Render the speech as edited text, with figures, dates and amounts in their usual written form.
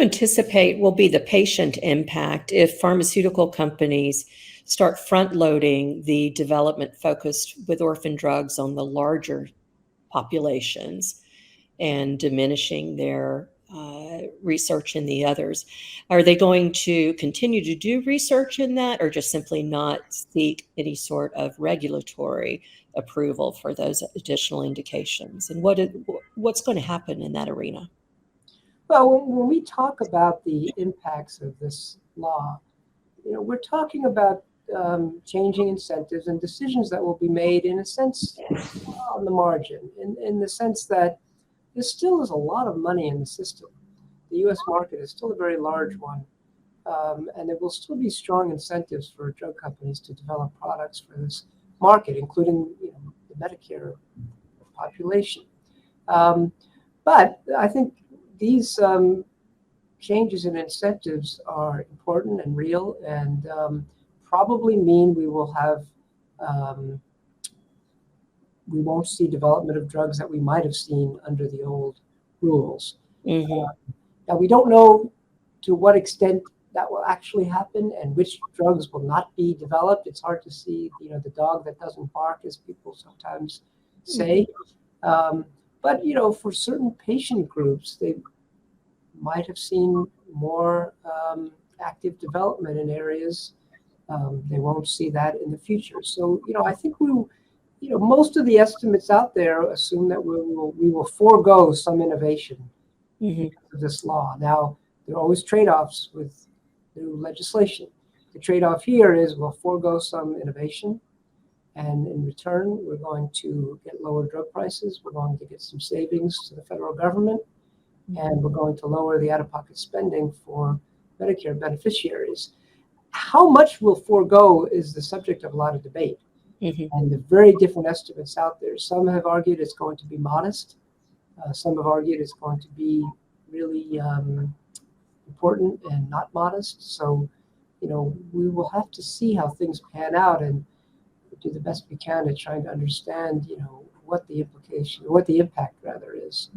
you anticipate will be the patient impact if pharmaceutical companies start front-loading the development focused with orphan drugs on the larger populations and diminishing their research in the others? Are they going to continue to do research in that, or just simply not seek any sort of regulatory approval for those additional indications? And what's going to happen in that arena? Well, when we talk about the impacts of this law, we're talking about changing incentives and decisions that will be made, in a sense, on the margin, in the sense that there still is a lot of money in the system. The U.S. market is still a very large one, and there will still be strong incentives for drug companies to develop products for this market, including the Medicare population. But I think these changes in incentives are important and real, and probably mean we will have we won't see development of drugs that we might have seen under the old rules. Mm-hmm. Now, we don't know to what extent that will actually happen and which drugs will not be developed. It's hard to see, the dog that doesn't bark, as people sometimes say. But, for certain patient groups, they might have seen more active development in areas. They won't see that in the future. So, I think most of the estimates out there assume that we will forego some innovation of this law. Now, there are always trade-offs with new legislation. The trade-off here is we'll forego some innovation, and in return, we're going to get lower drug prices. We're going to get some savings to the federal government, and we're going to lower the out-of-pocket spending for Medicare beneficiaries. How much we'll forego is the subject of a lot of debate. And the very different estimates out there. Some have argued it's going to be modest. Some have argued it's going to be really important and not modest. So, we will have to see how things pan out and do the best we can at trying to understand, what the impact rather is.